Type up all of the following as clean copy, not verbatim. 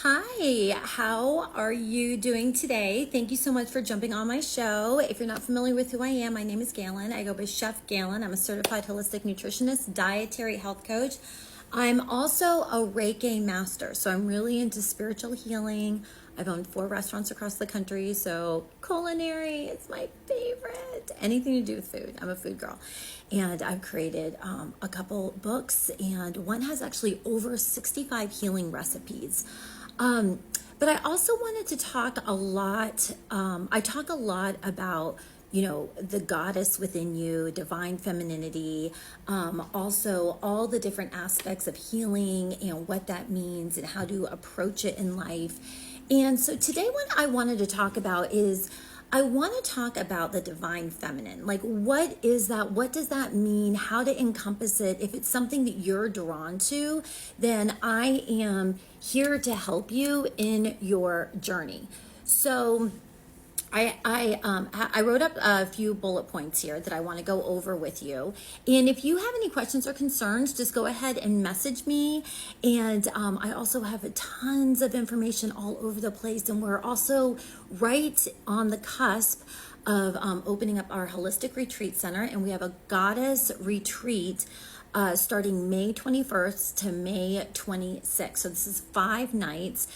Hi, how are you doing today? Thank you so much for jumping on my show. If you're not familiar with who I am, my name is Galen. I go by Chef Galen. I'm a certified holistic nutritionist, dietary health coach. I'm also a Reiki master, so I'm really into spiritual healing. I've owned 4 restaurants across the country, so culinary is my favorite. Anything to do with food. I'm a food girl. And I've created a couple books, and one has actually over 65 healing recipes. But I also wanted to talk a lot. I talk a lot about, the goddess within you, divine femininity, also all the different aspects of healing and what that means and how to approach it in life. And so today, what I wanted to talk about is I want to talk about the divine feminine. Like, what is that? What does that mean? How to encompass it? If it's something that you're drawn to, then I am here to help you in your journey. So I wrote up a few bullet points here that I want to go over with you. And if you have any questions or concerns, just go ahead and message me. And I also have tons of information all over the place. And we're also right on the cusp of opening up our holistic retreat center. And we have a goddess retreat starting May 21st to May 26th. So this is 5 nights.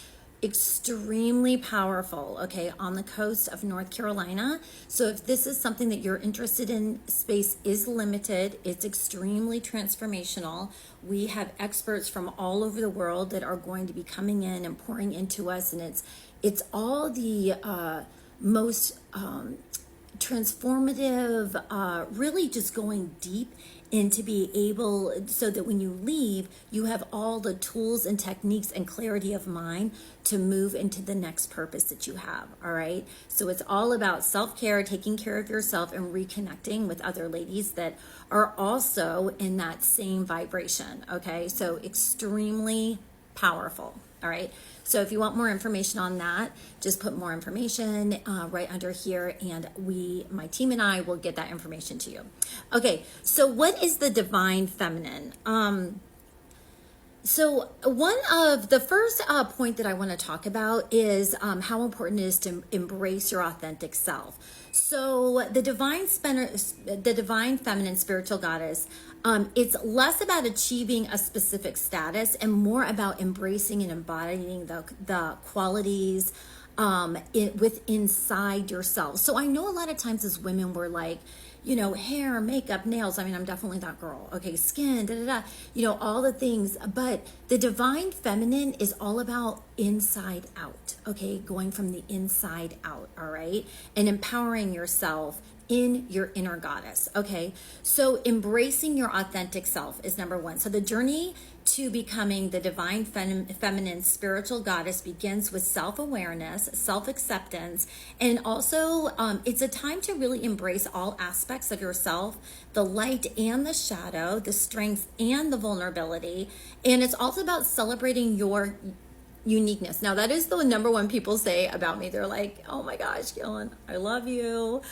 Extremely powerful, okay, on the coast of North Carolina. So if this is something that you're interested in, space is limited. It's extremely transformational. We have experts from all over the world that are going to be coming in and pouring into us, and it's all the most transformative, really just going deep and to be able so that when you leave, you have all the tools and techniques and clarity of mind to move into the next purpose that you have. All right. So it's all about self-care, taking care of yourself, and reconnecting with other ladies that are also in that same vibration. Okay. So extremely powerful. All right. So if you want more information on that, just put more information right under here, and my team and I will get that information to you. Okay, so what is the divine feminine? So one of the first point that I want to talk about is how important it is to embrace your authentic self. So the divine feminine spiritual goddess, it's less about achieving a specific status and more about embracing and embodying the qualities inside yourself. So I know a lot of times as women we're like, hair, makeup, nails. I mean, I'm definitely that girl. Okay, skin, all the things. But the divine feminine is all about inside out. Okay, going from the inside out. All right, and empowering yourself in your inner goddess. Okay, so embracing your authentic self is number one. So the journey to becoming the divine feminine spiritual goddess begins with self-awareness, self-acceptance, and also it's a time to really embrace all aspects of yourself, the light and the shadow, the strength and the vulnerability. And it's also about celebrating your uniqueness. Now, that is the number one people say about me. They're like, oh my gosh, Gillian, I love you,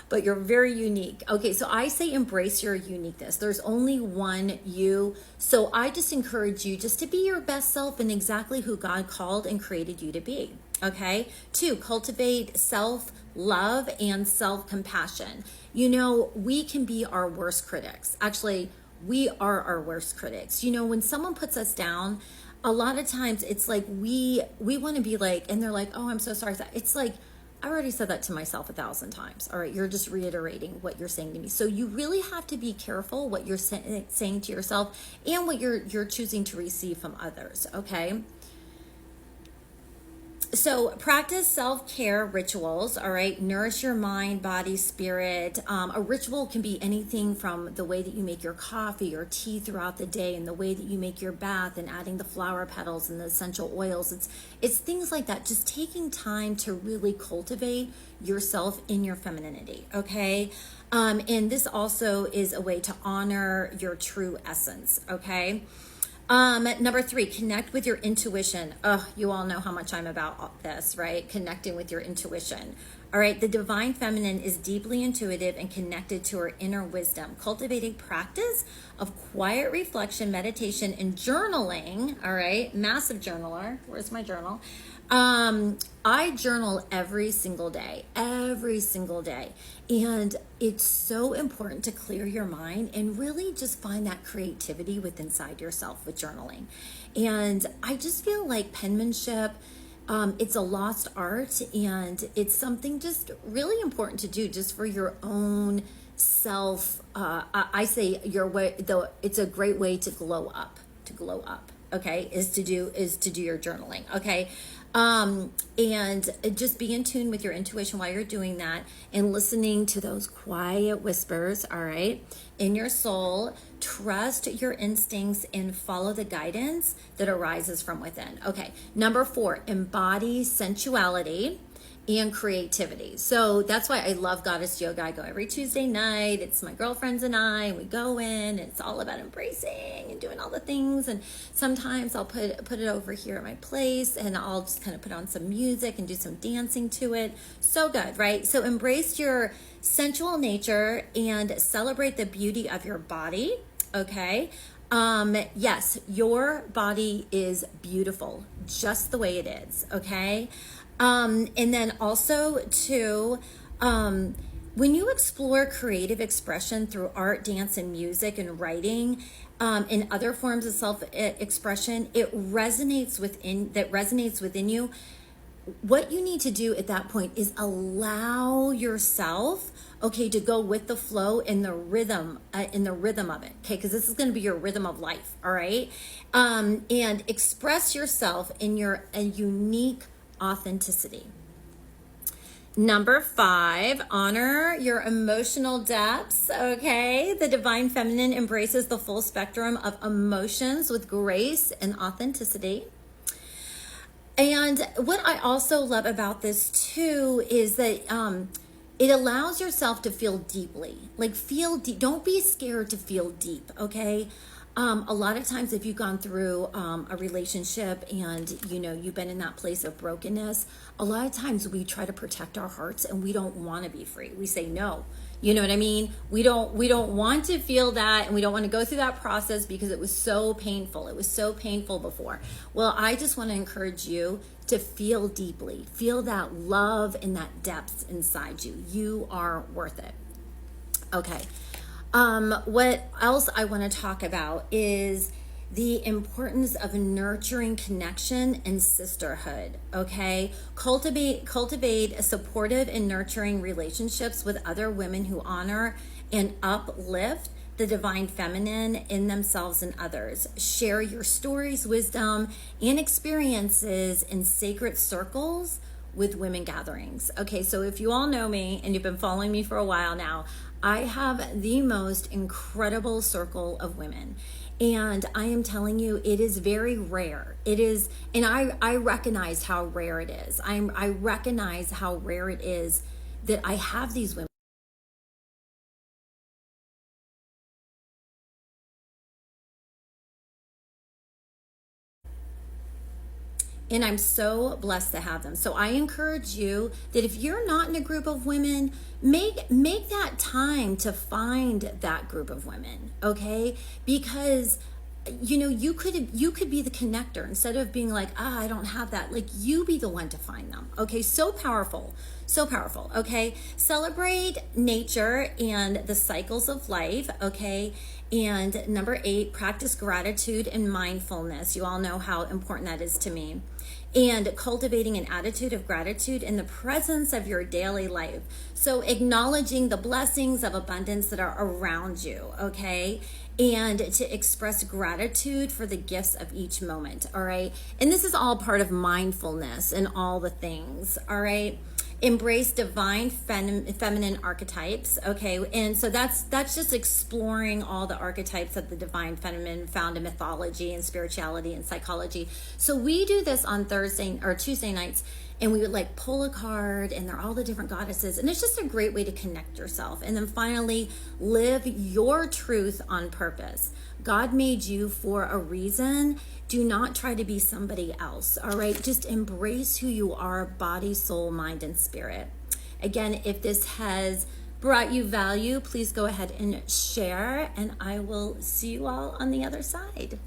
but you're very unique. Okay, so I say embrace your uniqueness. There's only one you. So I just encourage you just to be your best self and exactly who God called and created you to be. Okay, 2, cultivate self-love and self-compassion. We can be our worst critics. Actually, we are our worst critics. When someone puts us down, a lot of times it's like we want to be like, and they're like, oh, I'm so sorry. It's like, I already said that to myself 1,000 times. All right, you're just reiterating what you're saying to me. So you really have to be careful what you're saying to yourself and what you're choosing to receive from others. Okay. So practice self-care rituals, all right? Nourish your mind, body, spirit. A ritual can be anything from the way that you make your coffee or tea throughout the day, and the way that you make your bath, and adding the flower petals and the essential oils. It's things like that. Just taking time to really cultivate yourself in your femininity, okay? And this also is a way to honor your true essence, okay? Number 3, connect with your intuition. You all know how much I'm about this, right? Connecting with your intuition. All right, the divine feminine is deeply intuitive and connected to her inner wisdom. Cultivate a practice of quiet reflection, meditation, and journaling. All right, massive journaler. Where's my journal? I journal every single day, and it's so important to clear your mind and really just find that creativity within inside yourself with journaling. And I just feel like penmanship, it's a lost art, and it's something just really important to do just for your own self. I say your way, though, it's a great way to glow up, okay, is to do your journaling, okay? And just be in tune with your intuition while you're doing that and listening to those quiet whispers, all right, in your soul. Trust your instincts and follow the guidance that arises from within. Okay, number 4, embody sensuality and creativity. So that's why I love Goddess Yoga. I go every Tuesday night. It's my girlfriends and I, and we go in, and it's all about embracing and doing all the things. And sometimes I'll put it over here at my place, and I'll just kind of put on some music and do some dancing to it. So good, right? So embrace your sensual nature and celebrate the beauty of your body. Okay. Yes, your body is beautiful just the way it is. Okay. And then also too, when you explore creative expression through art, dance, and music and writing, and other forms of self-expression, that resonates within you. What you need to do at that point is allow yourself, okay, to go with the flow in the rhythm of it, okay, because this is going to be your rhythm of life, all right, and express yourself in a unique authenticity. Number 5, honor your emotional depths, okay? The divine feminine embraces the full spectrum of emotions with grace and authenticity. And what I also love about this too is that it allows yourself to feel deeply. Like, feel deep. Don't be scared to feel deep, okay? A lot of times if you've gone through a relationship and you've been in that place of brokenness, a lot of times we try to protect our hearts and we don't want to be free. We say no. You know what I mean? We don't want to feel that, and we don't want to go through that process because it was so painful. It was so painful before. Well, I just want to encourage you to feel deeply. Feel that love and that depth inside you. You are worth it. Okay. What else I want to talk about is the importance of nurturing connection and sisterhood, okay? Cultivate supportive and nurturing relationships with other women who honor and uplift the divine feminine in themselves and others. Share your stories, wisdom, and experiences in sacred circles with women gatherings. Okay, so if you all know me and you've been following me for a while now, I have the most incredible circle of women. And I am telling you, it is very rare. It is, and I recognize how rare it is. I recognize how rare it is that I have these women. And I'm so blessed to have them. So I encourage you that if you're not in a group of women, make that time to find that group of women, okay? Because you could be the connector instead of being like, I don't have that. Like, you be the one to find them. Okay, so powerful. Okay, celebrate nature and the cycles of life. Okay, and number 8, practice gratitude and mindfulness. You all know how important that is to me. And cultivating an attitude of gratitude in the presence of your daily life. So acknowledging the blessings of abundance that are around you, okay? And to express gratitude for the gifts of each moment, all right? And this is all part of mindfulness and all the things, all right? Embrace divine feminine archetypes, okay? And so that's just exploring all the archetypes of the divine feminine found in mythology and spirituality and psychology. So we do this on Thursday or Tuesday nights, and we would like pull a card, and they're all the different goddesses, and it's just a great way to connect yourself. And then finally, live your truth on purpose. God made you for a reason. Do not try to be somebody else, all right? Just embrace who you are, body, soul, mind, and spirit. Again, if this has brought you value, please go ahead and share, and I will see you all on the other side.